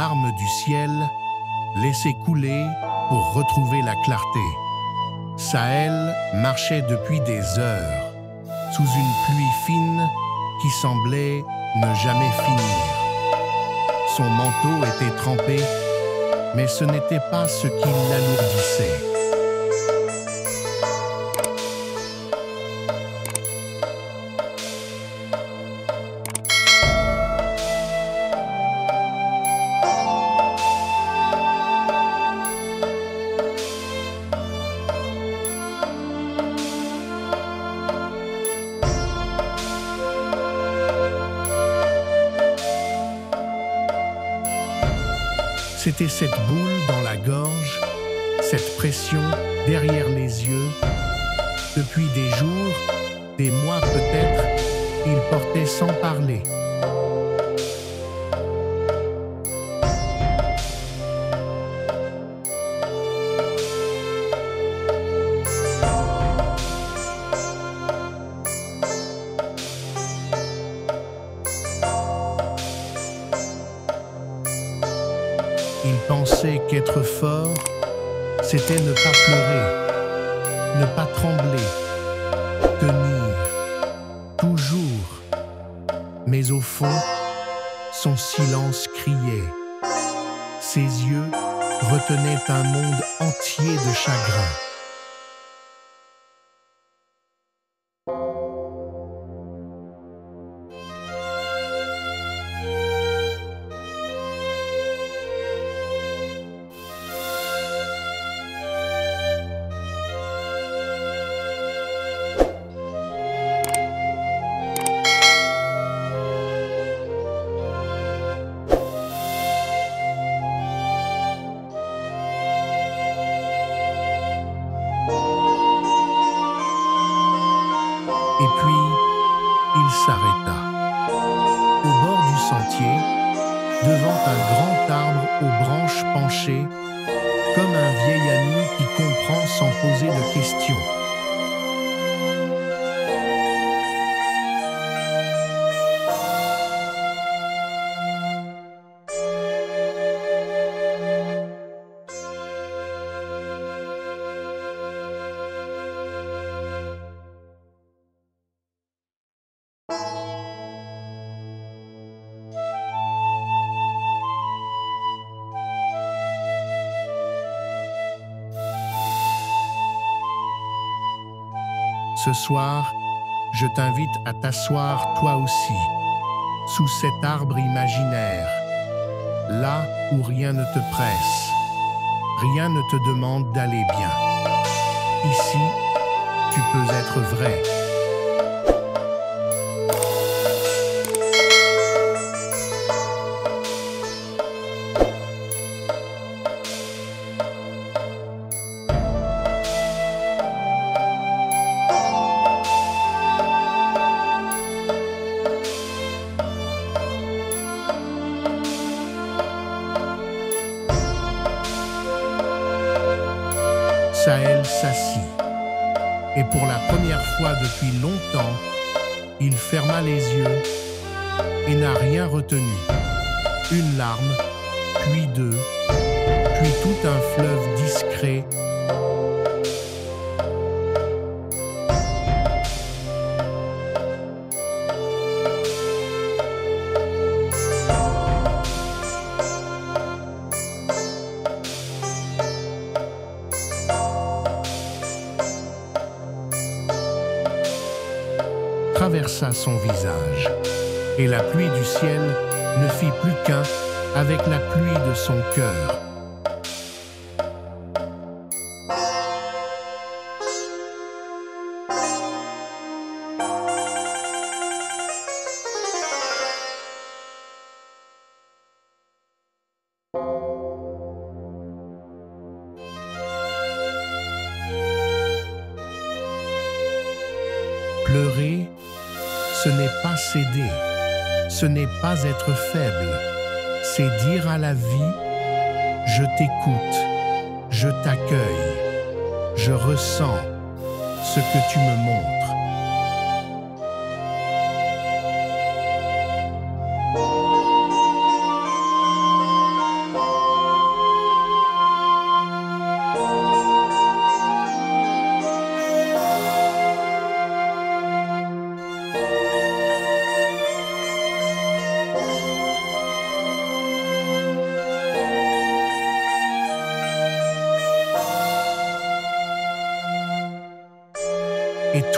larmes du ciel, laisser couler pour retrouver la clarté. Sahel marchait depuis des heures, sous une pluie fine qui semblait ne jamais finir. Son manteau était trempé, mais ce n'était pas ce qui l'alourdissait. C'était cette boule dans la gorge, cette pression derrière les yeux. Depuis des jours, des mois peut-être, il portait sans parler. Il pensait qu'être fort, c'était ne pas pleurer, ne pas trembler, tenir, toujours. Mais au fond, son silence criait. Ses yeux retenaient un monde entier de chagrin. Et puis, il s'arrêta. Au bord du sentier, devant un grand arbre aux branches penchées, comme un vieil ami qui comprend sans poser de questions. Ce soir, je t'invite à t'asseoir toi aussi, sous cet arbre imaginaire, là où rien ne te presse, rien ne te demande d'aller bien. Ici, tu peux être vrai. Sahel s'assit, et pour la première fois depuis longtemps, il ferma les yeux et n'a rien retenu. Une larme, puis deux, puis tout un fleuve discret. Traversa son visage, et la pluie du ciel ne fit plus qu'un avec la pluie de son cœur. Pleurer, ce n'est pas céder, ce n'est pas être faible, c'est dire à la vie « Je t'écoute, je t'accueille, je ressens ce que tu me montres ».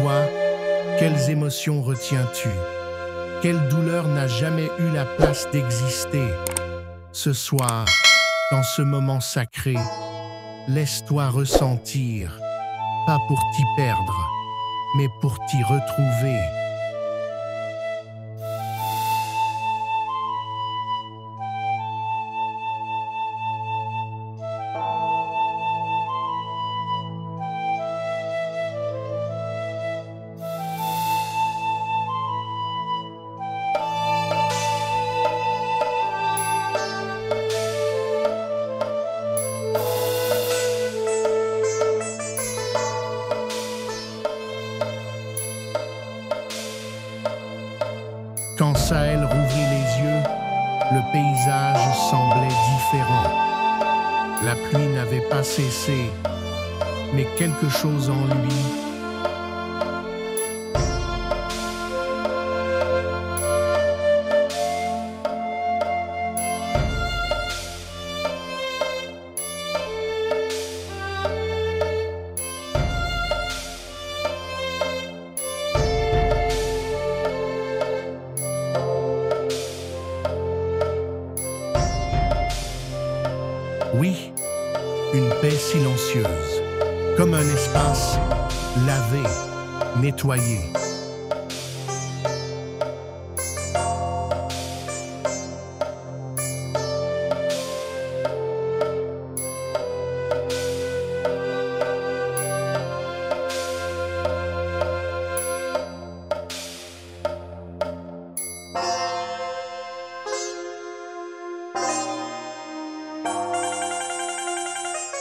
toi, quelles émotions retiens-tu? Quelle douleur n'a jamais eu la place d'exister? Ce soir, dans ce moment sacré, laisse-toi ressentir, pas pour t'y perdre, mais pour t'y retrouver. Quand Sahel rouvrit les yeux, le paysage semblait différent. La pluie n'avait pas cessé, mais quelque chose en lui Oui, une paix silencieuse, comme un espace lavé, nettoyé.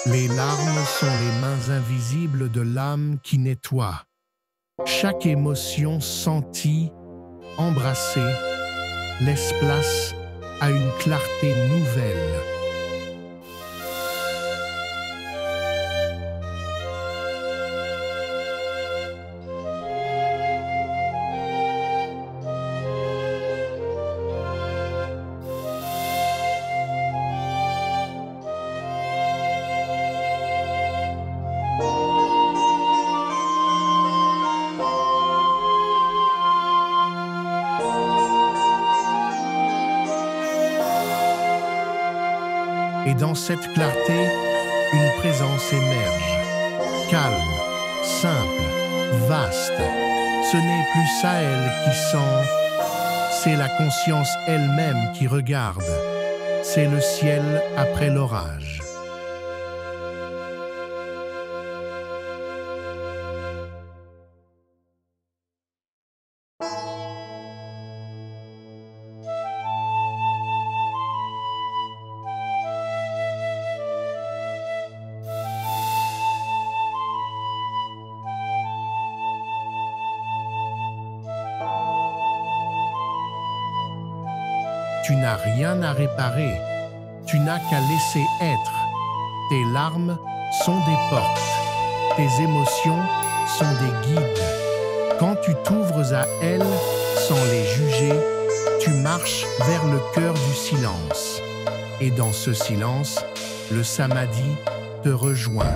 Les larmes sont les mains invisibles de l'âme qui nettoie. Chaque émotion sentie, embrassée, laisse place à une clarté nouvelle. Et dans cette clarté, une présence émerge. Calme, simple, vaste. Ce n'est plus Sahel qui sent, c'est la conscience elle-même qui regarde. C'est le ciel après l'orage. Tu n'as rien à réparer, tu n'as qu'à laisser être. Tes larmes sont des portes, tes émotions sont des guides. Quand tu t'ouvres à elles sans les juger, tu marches vers le cœur du silence. Et dans ce silence, le samadhi te rejoint.